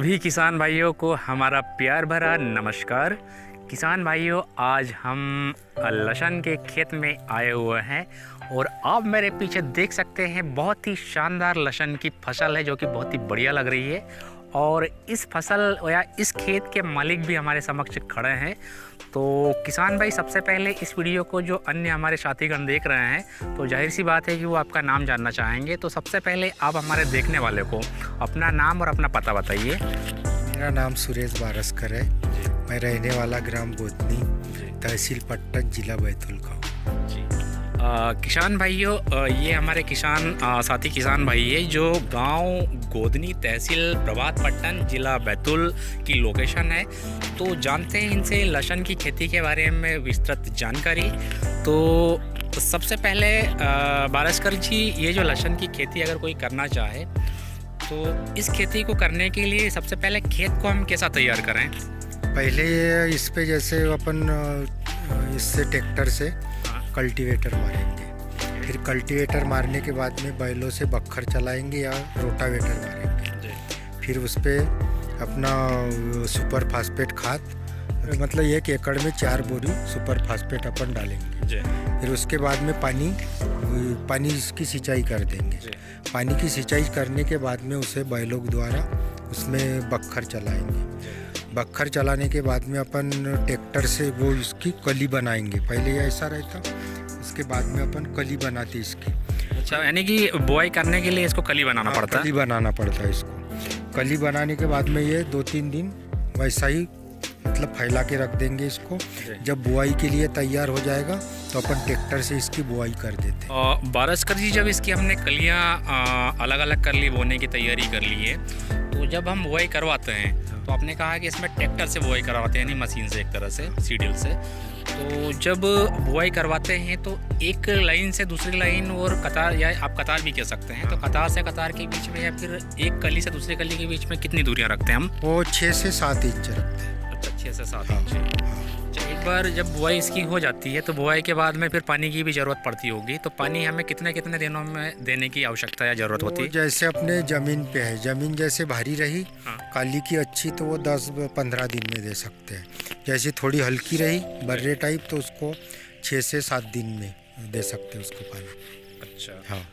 सभी किसान भाइयों को हमारा प्यार भरा नमस्कार। किसान भाइयों, आज हम लहसुन के खेत में आए हुए हैं और आप मेरे पीछे देख सकते हैं बहुत ही शानदार लहसुन की फसल है जो कि बहुत ही बढ़िया लग रही है। और इस फसल या इस खेत के मालिक भी हमारे समक्ष खड़े हैं। तो किसान भाई, सबसे पहले इस वीडियो को जो अन्य हमारे साथीगण देख रहे हैं तो जाहिर सी बात है कि वो आपका नाम जानना चाहेंगे। तो सबसे पहले आप हमारे देखने वाले को अपना नाम और अपना पता बताइए। मेरा नाम सुरेश बारसकर है। मैं रहने वाला ग्राम गोदनी, तहसील पट्टन, जिला बैतूल का हूँ। किसान भाइयों, ये हमारे साथी किसान भाई है जो गांव गोदनी, तहसील प्रभात पट्टन, जिला बैतूल की लोकेशन है। तो जानते हैं इनसे लहसुन की खेती के बारे में विस्तृत जानकारी। तो सबसे पहले बारसकर जी, ये जो लहसुन की खेती अगर कोई करना चाहे तो इस खेती को करने के लिए सबसे पहले खेत को हम कैसा तैयार करें? पहले इस पे जैसे अपन इससे ट्रैक्टर से कल्टीवेटर मारेंगे, फिर कल्टीवेटर मारने के बाद में बैलों से बखर चलाएंगे या रोटावेटर मारेंगे। फिर उस पर अपना सुपर फास्फेट खाद, मतलब 1 एकड़ में 4 बोरी सुपर फास्फेट अपन डालेंगे। फिर उसके बाद में पानी इसकी सिंचाई कर देंगे। पानी की सिंचाई करने के बाद में उसे बैलों द्वारा उसमें बखर चलाएंगे। बखर चलाने के बाद में अपन ट्रैक्टर से वो इसकी कली बनाएंगे। पहले ये ऐसा रहता, उसके बाद में अपन कली बनाते इसकी। अच्छा, यानी कि बुआई करने के लिए इसको कली बनाना पड़ता है? कली बनाना पड़ता है इसको। कली बनाने के बाद में ये 2-3 दिन वैसा ही मतलब फैला के रख देंगे इसको। जब बुआई के लिए तैयार हो जाएगा तो अपन ट्रैक्टर से इसकी बुआई कर देते हैं। बारसकर जी, जब इसकी हमने कलियाँ अलग अलग कर ली, बोने की तैयारी कर ली है, तो जब हम बुआई करवाते हैं तो आपने कहा कि इसमें ट्रैक्टर से बुआई करवाते हैं, यानी मशीन से, एक तरह से सीडील से। तो जब बुआई करवाते हैं तो एक लाइन से दूसरी लाइन और कतार, या आप कतार भी कह सकते हैं, तो कतार से कतार के बीच में या फिर एक कली से दूसरी कली के बीच में कितनी दूरियां रखते हैं हम? वो 6 से 7 इंच रखते हैं। अच्छा, 6 से 7 इंच। एक बार जब बुआई इसकी हो जाती है तो बुआई के बाद में फिर पानी की भी ज़रूरत पड़ती होगी। तो पानी हमें कितने कितने दिनों में देने की आवश्यकता या ज़रूरत होती है? जैसे अपने ज़मीन पे है, ज़मीन जैसे भारी रही, काली की अच्छी, तो वो 10-15 दिन में दे सकते हैं। जैसे थोड़ी हल्की रही, बर्रे टाइप, तो उसको 6 से 7 दिन में दे सकते हैं उसको पानी। अच्छा, हाँ।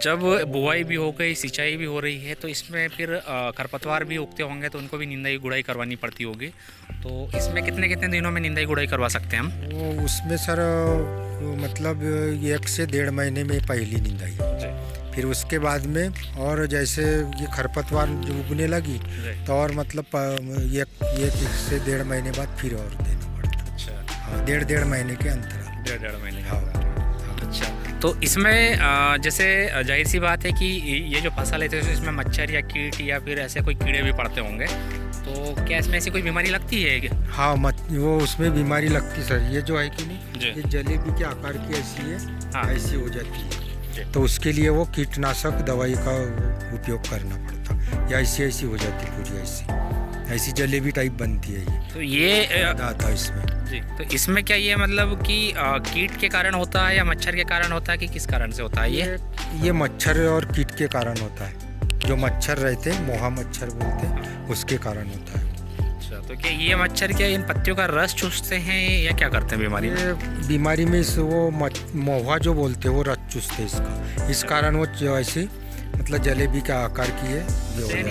जब बुआई भी हो गई, सिंचाई भी हो रही है, तो इसमें फिर खरपतवार भी उगते होंगे तो उनको भी निंदाई गुड़ाई करवानी पड़ती होगी। तो इसमें कितने कितने दिनों में निंदाई गुड़ाई करवा सकते हैं हम? वो उसमें सर मतलब 1 से 1.5 महीने में पहली निंदाई। फिर उसके बाद में, और जैसे ये खरपतवार जो उगने लगी तो और मतलब 1 से 1.5 महीने बाद फिर और देना पड़ता। अच्छा, हाँ, 1.5 महीने के अंतराल। 1.5 महीने। हाँ। अच्छा, तो इसमें जैसे जाहिर सी बात है कि ये जो फसल है तो इसमें मच्छर या कीट या फिर ऐसे कोई कीड़े भी पड़ते होंगे, तो क्या इसमें ऐसी कोई बीमारी लगती है? हाँ, वो उसमें बीमारी लगती सर। ये जो है कि नहीं, ये जलेबी के आकार की ऐसी है। हाँ। ऐसी हो जाती है, तो उसके लिए वो कीटनाशक दवाई का उपयोग करना पड़ता, या ऐसी हो जाती पूरी, ऐसी जलेबी टाइप बनती है ये। तो ये आता इसमें जी। तो इसमें क्या ये मतलब कि कीट के कारण होता है या मच्छर के कारण होता है कि किस कारण से होता है? ये मच्छर और कीट के कारण होता है। जो मच्छर रहते हैं, मोहा मच्छर बोलते हैं, उसके कारण होता है। अच्छा, तो क्या ये मच्छर क्या इन पत्तियों का रस चूसते हैं या क्या करते हैं बीमारी में? बीमारी में वो मोहा जो बोलते हैं वो रस चूसते हैं इसका। इस कारण वो ऐसी मतलब जलेबी का आकार की है,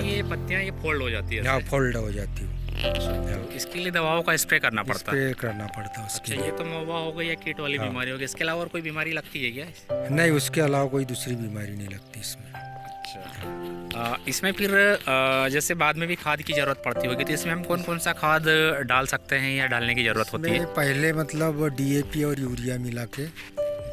ये पत्तियां ये फोल्ड हो जाती है। हाँ, फोल्ड हो जाती है। तो इसके लिए दवाओं का स्प्रे करना पड़ता है? स्प्रे करना पड़ता है उसके लिए। ये तो मोहा हो गई या कीट वाली बीमारी हो गई। इसके अलावा और कोई बीमारी लगती है क्या? नहीं, उसके अलावा कोई दूसरी बीमारी नहीं लगती इसमें। अच्छा, इसमें फिर जैसे बाद में भी खाद की ज़रूरत पड़ती होगी, तो इसमें हम कौन कौन सा खाद डाल सकते हैं या डालने की ज़रूरत होती है? पहले मतलब DAP और यूरिया मिला के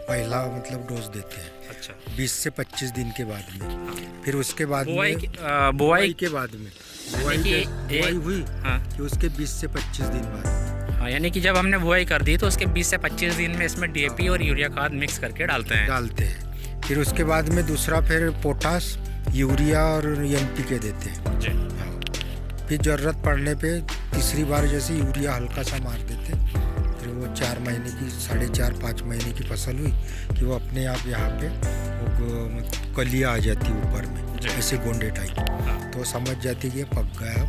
पहला मतलब डोज देते हैं। अच्छा, 20 से 25 दिन के बाद में। फिर उसके बाद बुआई के बाद में बुआई हुई। हाँ। कि उसके 20 से 25 दिन बाद। हाँ, यानी कि जब हमने बुआई कर दी तो उसके 20 से 25 दिन में इसमें DAP और यूरिया खाद मिक्स करके डालते हैं। फिर उसके बाद में दूसरा फिर पोटास, यूरिया और NPK देते हैं जी। हाँ। फिर ज़रूरत पड़ने पे तीसरी बार जैसे यूरिया हल्का सा मार देते, फिर वो 4 महीने की 4.5-5 महीने की फसल हुई कि वो अपने आप यहाँ पे वो कलियाँ आ जाती ऊपर में, ऐसे गोंडे टाइप, तो समझ जाती कि ये पक गया,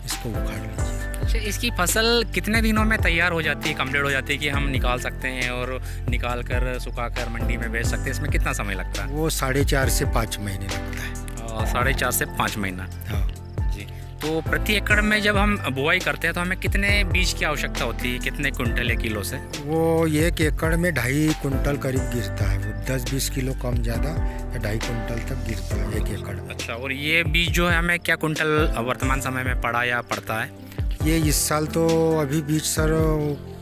इसको उखाड़ लीजिए। अच्छा, इसकी फसल कितने दिनों में तैयार हो जाती है, कंप्लीट हो जाती है कि हम निकाल सकते हैं और निकाल कर सुखा कर मंडी में बेच सकते हैं? इसमें कितना समय लगता है? वो 4.5 से 5 महीने लगता है। 4.5 से 5 महीना। हाँ जी। तो प्रति एकड़ में जब हम बुआई करते हैं तो हमें कितने बीज की आवश्यकता होती है, कितने कुंटल या किलो से? वो 1 एकड़ में 2.5 कुंटल करीब गिरता है, वो 10-20 किलो कम ज़्यादा या 2.5 कुंटल तक गिरता है 1 एकड़ में। अच्छा, और ये बीज जो है हमें क्या कुंटल वर्तमान समय में पड़ा या पड़ता है? ये इस साल तो अभी बीज सर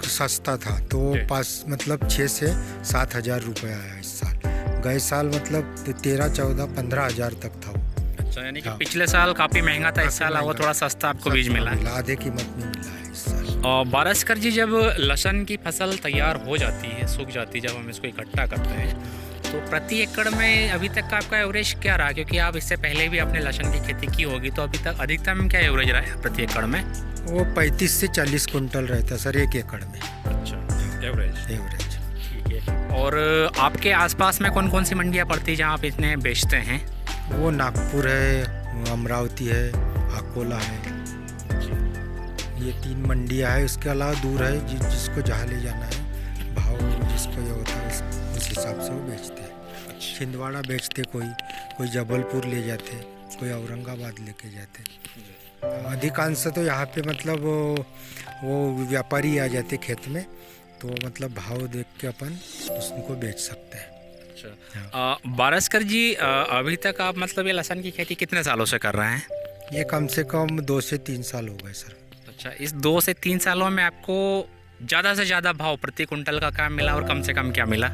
सस्ता था, तो पास मतलब 6 से 7 हज़ार रुपये आया इस साल। गए साल मतलब 13, 14, 15 हज़ार तक था वो। अच्छा, यानी कि हाँ। पिछले साल काफ़ी महंगा था, इस साल वो थोड़ा सस्ता आपको बीज मिला है। आधे कीमत में मिला है इस साल। और बारसकर जी, जब लहसुन की फसल तैयार हो जाती है, सूख जाती है, जब हम इसको इकट्ठा करते हैं, तो प्रति एकड़ में अभी तक का आपका एवरेज क्या रहा? क्योंकि आप इससे पहले भी आपने लहसुन की खेती की होगी, तो अभी तक अधिकतम क्या एवरेज रहा है प्रति एकड़ में? वो 35 से 40 कुंटल रहता सर 1 एकड़ में। अच्छा, एवरेज। ठीक है। और आपके आसपास में कौन कौन सी मंडियाँ पड़ती है जहाँ आप इतने बेचते हैं? वो नागपुर है, अमरावती है, अकोला है, ये 3 मंडियाँ है। उसके अलावा दूर है, जिसको जहाँ ले जाना है, भाव जिसको ये होता है उस हिसाब से वो बेचते हैं। छिंदवाड़ा बेचते, कोई जबलपुर ले जाते, कोई औरंगाबाद लेके जाते। अधिकांश तो यहाँ पे मतलब वो व्यापारी आ जाते खेत में, तो मतलब भाव देख के अपन उसको बेच सकते हैं। अच्छा, बारसकर जी, अभी तक आप मतलब ये लहसुन की खेती कितने सालों से कर रहे हैं? ये कम से कम 2 से 3 साल हो गए सर। अच्छा, इस 2 से 3 सालों में आपको ज़्यादा से ज़्यादा भाव प्रति कुंटल का क्या मिला और कम से कम क्या मिला?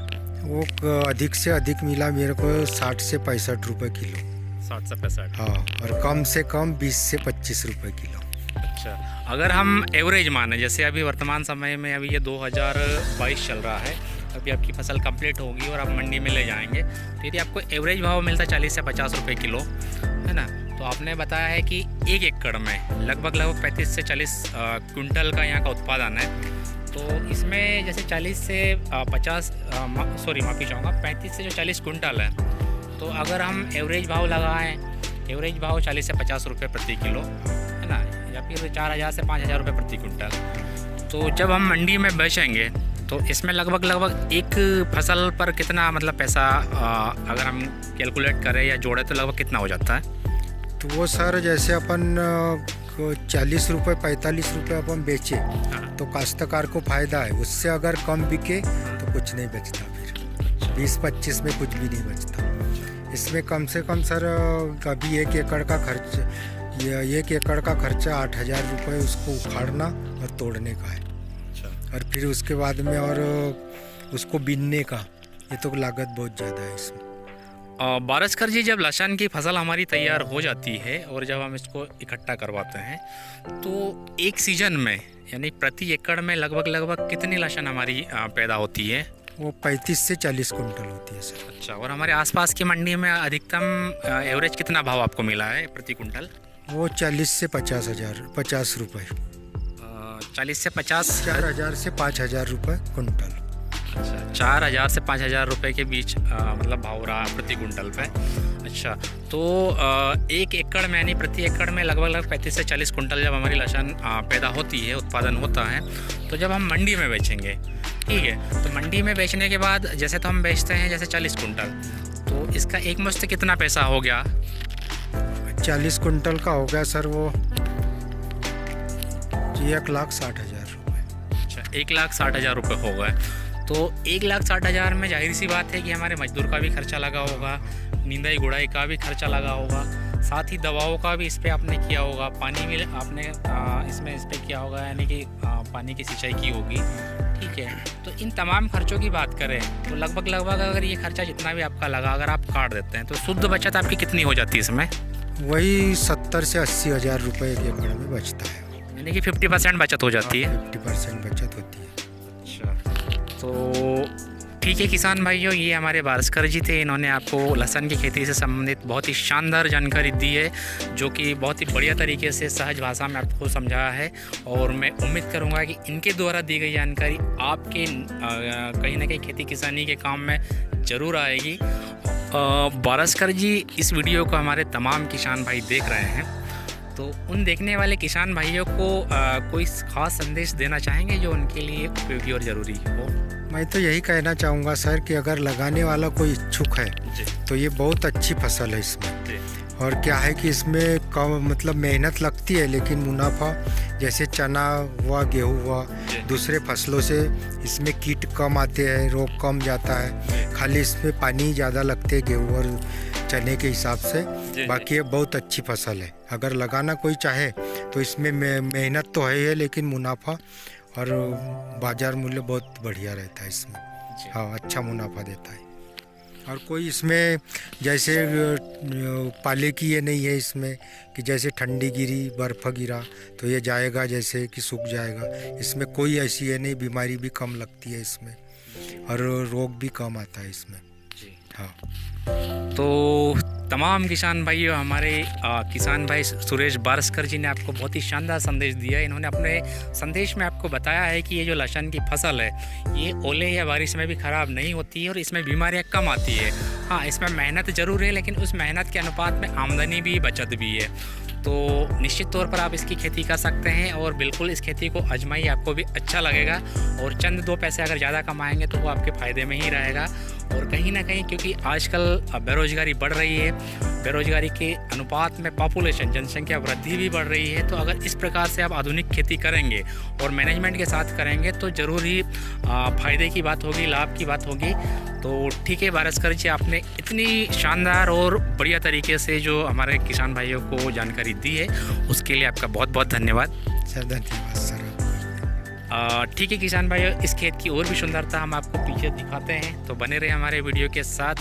वो अधिक से अधिक मिला मेरे को 60 से 65 रुपये किलो। 60 से 65। हाँ, और कम से कम 20 से 25 रुपये किलो। अच्छा, अगर हम एवरेज माने, जैसे अभी वर्तमान समय में अभी ये 2022 चल रहा है, अभी आपकी फसल कंप्लीट होगी और आप मंडी में ले जाएंगे, तो यदि आपको एवरेज भाव मिलता है 40 से 50 रुपये किलो, है ना? तो आपने बताया है कि 1 एकड़ में लगभग 35 से 40 कुंटल का यहाँ का उत्पादन है। तो इसमें जैसे 40 से 50 माफ़ी चाहूँगा, 35 से जो 40 कुंटल है, तो अगर हम एवरेज भाव लगाएं, एवरेज भाव 40 से 50 रुपये प्रति किलो, है ना, या फिर 4,000 से 5,000 रुपये प्रति कुंटल, तो जब हम मंडी में बेचेंगे तो इसमें लगभग एक फसल पर कितना मतलब पैसा अगर हम कैलकुलेट करें या जोड़ें तो लगभग कितना हो जाता है? तो वो सर जैसे अपन 40 रुपये 45 रुपये अपन बेचे तो काश्तकार को फ़ायदा है, उससे अगर कम बिके तो कुछ नहीं बचता, फिर 20-25 में कुछ भी नहीं बचता। इसमें कम से कम सर कभी 1 एकड़ का खर्च, ये 1 एकड़ का खर्चा 8,000 रुपये उसको उखाड़ना और तोड़ने का है। और फिर उसके बाद में और उसको बीनने का, ये तो लागत बहुत ज़्यादा है इसमें। बारसकर जी, जब लहसुन की फसल हमारी तैयार हो जाती है और जब हम इसको इकट्ठा करवाते हैं, तो एक सीजन में यानी प्रति एकड़ में लगभग कितनी लहसुन हमारी पैदा होती है? वो 35 से 40 कुंटल होती है सर। अच्छा, और हमारे आसपास की मंडी में अधिकतम एवरेज कितना भाव आपको मिला है प्रति कुंटल? वो 40 से 50 रुपये। 40 से 50, 4,000 से 5,000 रुपये कुंटल। अच्छा, 4,000 से 5,000 रुपये के बीच मतलब भाव रहा प्रति कुंटल पे। अच्छा, तो 1 एकड़ में यानी प्रति एकड़ में लगभग 35 से 40 कुंटल जब हमारी लहसुन पैदा होती है, उत्पादन होता है, तो जब हम मंडी में बेचेंगे, ठीक है, तो मंडी में बेचने के बाद जैसे तो हम बेचते हैं जैसे 40 कुंटल, तो इसका एक मुश्त कितना पैसा हो गया? 40 कुंटल का हो गया सर वो 1,60,000 रुपये। अच्छा, 1,60,000 रुपये हो गए। तो 1,60,000 में जाहिर सी बात है कि हमारे मजदूर का भी खर्चा लगा होगा, निंदाई गुड़ाई का भी खर्चा लगा होगा, साथ ही दवाओं का भी इस पर आपने किया होगा, पानी भी आपने इसमें इस पर किया होगा, यानी कि पानी की सिंचाई की होगी, ठीक है। तो इन तमाम खर्चों की बात करें तो लगभग अगर ये खर्चा जितना भी आपका लगा अगर आप काट देते हैं तो शुद्ध बचत आपकी कितनी हो जाती है इसमें? वही 70 से 80 हज़ार रुपये 1 एकड़ में बचता है, यानी कि 50% बचत हो जाती है। 50% बचत होती है। अच्छा, तो ठीक है किसान भाइयों, ये हमारे बारस्कर जी थे। इन्होंने आपको लहसुन की खेती से संबंधित बहुत ही शानदार जानकारी दी है, जो कि बहुत ही बढ़िया तरीके से सहज भाषा में आपको समझाया है। और मैं उम्मीद करूंगा कि इनके द्वारा दी गई जानकारी आपके कहीं ना कहीं खेती किसानी के काम में ज़रूर आएगी। बारस्कर जी इस वीडियो को हमारे तमाम किसान भाई देख रहे हैं, तो उन देखने वाले किसान भाइयों को कोई ख़ास संदेश देना चाहेंगे जो उनके लिए उपयोगी और ज़रूरी हो? मैं तो यही कहना चाहूँगा सर कि अगर लगाने वाला कोई इच्छुक है तो ये बहुत अच्छी फसल है इसमें। और क्या है कि इसमें कम मतलब मेहनत लगती है, लेकिन मुनाफा जैसे चना हुआ, गेहूँ हुआ, दूसरे फसलों से इसमें कीट कम आते हैं, रोग कम जाता है। खाली इसमें पानी ज़्यादा लगते हैं गेहूँ और चने के हिसाब से। बाकी ये बहुत अच्छी फसल है। अगर लगाना कोई चाहे तो इसमें मेहनत तो है, लेकिन मुनाफा और बाजार मूल्य बहुत बढ़िया रहता है इसमें। हाँ, अच्छा मुनाफा देता है। और कोई इसमें जैसे पाले की ये नहीं है इसमें कि जैसे ठंडी गिरी, बर्फ़ गिरा तो ये जाएगा, जैसे कि सूख जाएगा। इसमें कोई ऐसी है नहीं, बीमारी भी कम लगती है इसमें और रोग भी कम आता है इसमें। हाँ, तो तमाम किसान भाइयों, हमारे किसान भाई सुरेश बारस्कर जी ने आपको बहुत ही शानदार संदेश दिया है। इन्होंने अपने संदेश में आपको बताया है कि ये जो लहसुन की फसल है, ये ओले या बारिश में भी ख़राब नहीं होती है और इसमें बीमारियां कम आती है। हाँ, इसमें मेहनत ज़रूर है, लेकिन उस मेहनत के अनुपात में आमदनी भी, बचत भी है। तो निश्चित तौर पर आप इसकी खेती कर सकते हैं और बिल्कुल इस खेती को आजमाइए, आपको भी अच्छा लगेगा। और चंद दो पैसे अगर ज़्यादा कमाएंगे तो वो आपके फ़ायदे में ही रहेगा। और कहीं ना कहीं क्योंकि आजकल बेरोज़गारी बढ़ रही है, बेरोज़गारी के अनुपात में पॉपुलेशन, जनसंख्या वृद्धि भी बढ़ रही है। तो अगर इस प्रकार से आप आधुनिक खेती करेंगे और मैनेजमेंट के साथ करेंगे तो ज़रूर ही फ़ायदे की बात होगी, लाभ की बात होगी। तो ठीक है बारस्कर जी, आपने इतनी शानदार और बढ़िया तरीके से जो हमारे किसान भाइयों को जानकारी दी है, उसके लिए आपका बहुत बहुत धन्यवाद। सर धन्यवाद सर। ठीक है किसान भाइयों, इस खेत की और भी सुंदरता हम आपको पीछे दिखाते हैं, तो बने रहे हमारे वीडियो के साथ।